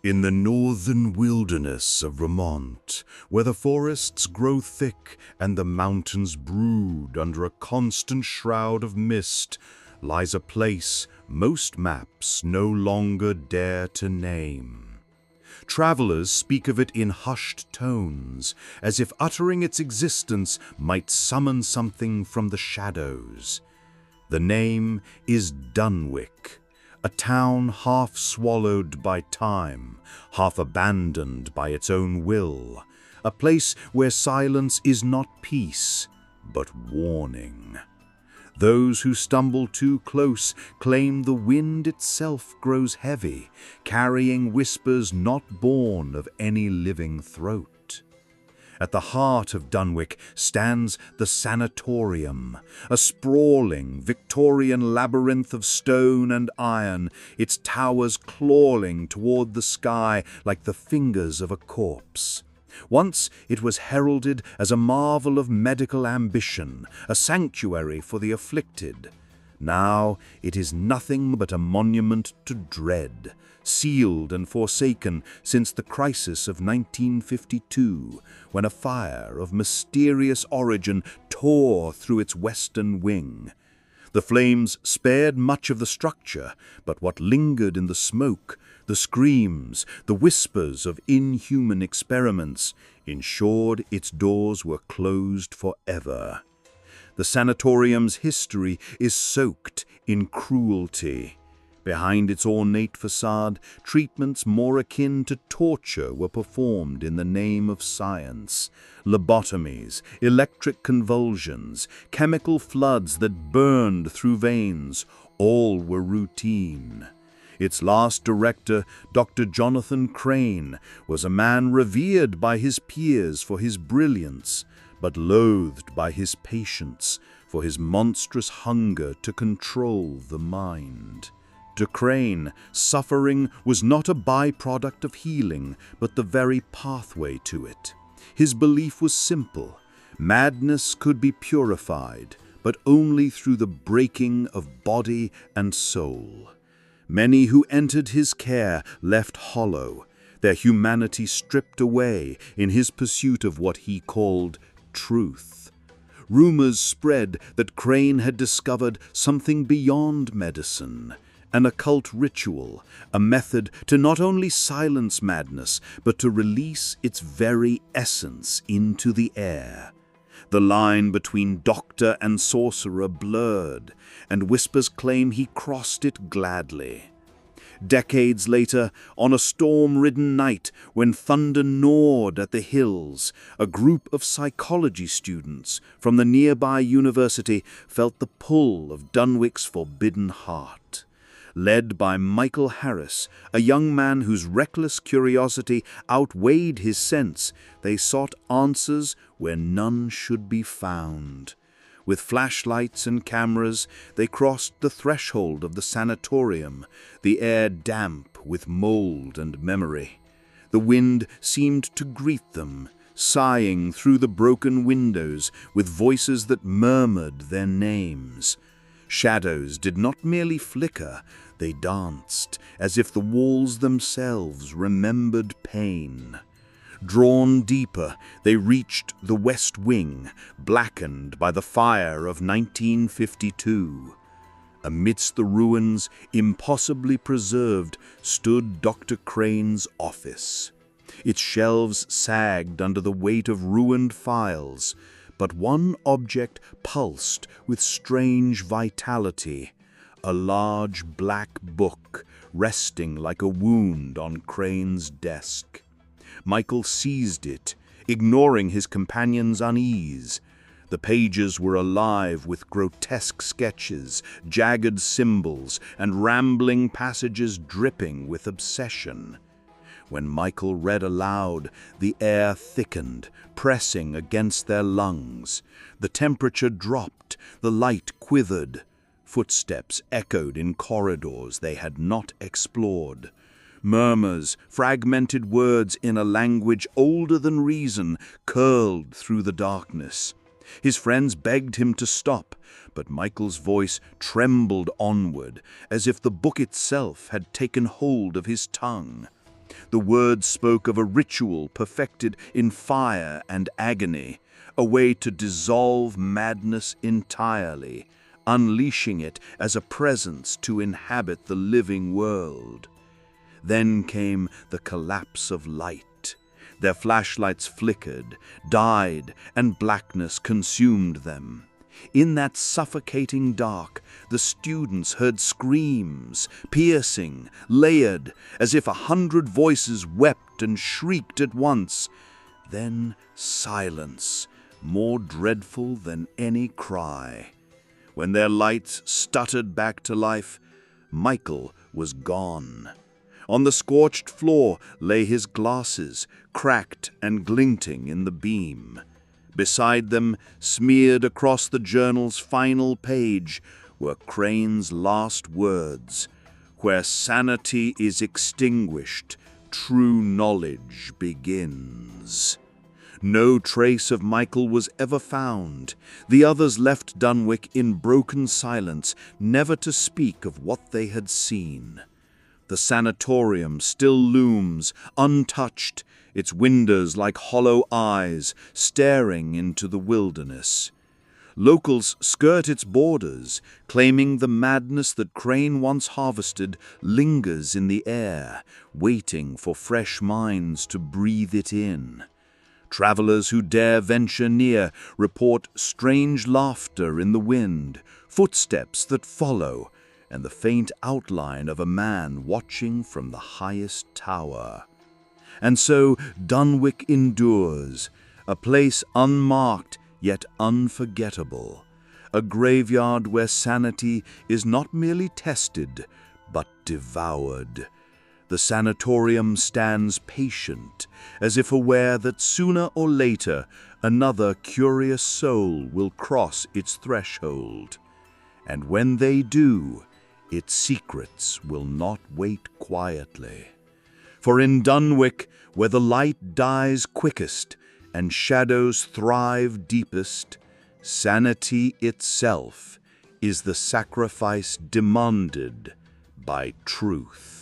In the northern wilderness of Vermont, where the forests grow thick and the mountains brood under a constant shroud of mist, lies a place most maps no longer dare to name. Travelers speak of it in hushed tones, as if uttering its existence might summon something from the shadows. The name is Dunwick, a town half swallowed by time, half abandoned by its own will, a place where silence is not peace, but warning. Those who stumble too close claim the wind itself grows heavy, carrying whispers not born of any living throat. At the heart of Dunwick stands the Sanatorium, a sprawling Victorian labyrinth of stone and iron, its towers clawing toward the sky like the fingers of a corpse. Once it was heralded as a marvel of medical ambition, a sanctuary for the afflicted. Now it is nothing but a monument to dread, sealed and forsaken since the crisis of 1952, when a fire of mysterious origin tore through its western wing. The flames spared much of the structure, but what lingered in the smoke, the screams, the whispers of inhuman experiments, ensured its doors were closed forever. The sanatorium's history is soaked in cruelty. Behind its ornate facade, treatments more akin to torture were performed in the name of science. Lobotomies, electric convulsions, chemical floods that burned through veins, all were routine. Its last director, Dr. Jonathan Crane, was a man revered by his peers for his brilliance, but loathed by his patients for his monstrous hunger to control the mind. To Crane, suffering was not a byproduct of healing, but the very pathway to it. His belief was simple: madness could be purified, but only through the breaking of body and soul. Many who entered his care left hollow, their humanity stripped away in his pursuit of what he called truth. Rumors spread that Crane had discovered something beyond medicine, an occult ritual, a method to not only silence madness, but to release its very essence into the air. The line between doctor and sorcerer blurred, and whispers claim he crossed it gladly. Decades later, on a storm-ridden night when thunder gnawed at the hills, a group of psychology students from the nearby university felt the pull of Dunwick's forbidden heart. Led by Michael Harris, a young man whose reckless curiosity outweighed his sense, they sought answers where none should be found. With flashlights and cameras, they crossed the threshold of the sanatorium, the air damp with mold and memory. The wind seemed to greet them, sighing through the broken windows with voices that murmured their names. Shadows did not merely flicker, they danced, as if the walls themselves remembered pain. Drawn deeper, they reached the West Wing, blackened by the fire of 1952. Amidst the ruins, impossibly preserved, stood Dr. Crane's office. Its shelves sagged under the weight of ruined files, but one object pulsed with strange vitality: a large black book resting like a wound on Crane's desk. Michael seized it, ignoring his companion's unease. The pages were alive with grotesque sketches, jagged symbols, and rambling passages dripping with obsession. When Michael read aloud, the air thickened, pressing against their lungs. The temperature dropped, the light quivered. Footsteps echoed in corridors they had not explored. Murmurs, fragmented words in a language older than reason, curled through the darkness. His friends begged him to stop, but Michael's voice trembled onward, as if the book itself had taken hold of his tongue. The words spoke of a ritual perfected in fire and agony, a way to dissolve madness entirely, unleashing it as a presence to inhabit the living world. Then came the collapse of light. Their flashlights flickered, died, and blackness consumed them. In that suffocating dark, the students heard screams, piercing, layered, as if 100 voices wept and shrieked at once. Then silence, more dreadful than any cry. When their lights stuttered back to life, Michael was gone. On the scorched floor lay his glasses, cracked and glinting in the beam. Beside them, smeared across the journal's final page, were Crane's last words: "Where sanity is extinguished, true knowledge begins." No trace of Michael was ever found. The others left Dunwick in broken silence, never to speak of what they had seen. The sanatorium still looms, untouched, its windows like hollow eyes staring into the wilderness. Locals skirt its borders, claiming the madness that Crane once harvested lingers in the air, waiting for fresh minds to breathe it in. Travelers who dare venture near report strange laughter in the wind, footsteps that follow, and the faint outline of a man watching from the highest tower. And so Dunwick endures, a place unmarked yet unforgettable, a graveyard where sanity is not merely tested, but devoured. The sanatorium stands patient, as if aware that sooner or later another curious soul will cross its threshold. And when they do, its secrets will not wait quietly. For in Dunwick, where the light dies quickest and shadows thrive deepest, sanity itself is the sacrifice demanded by truth.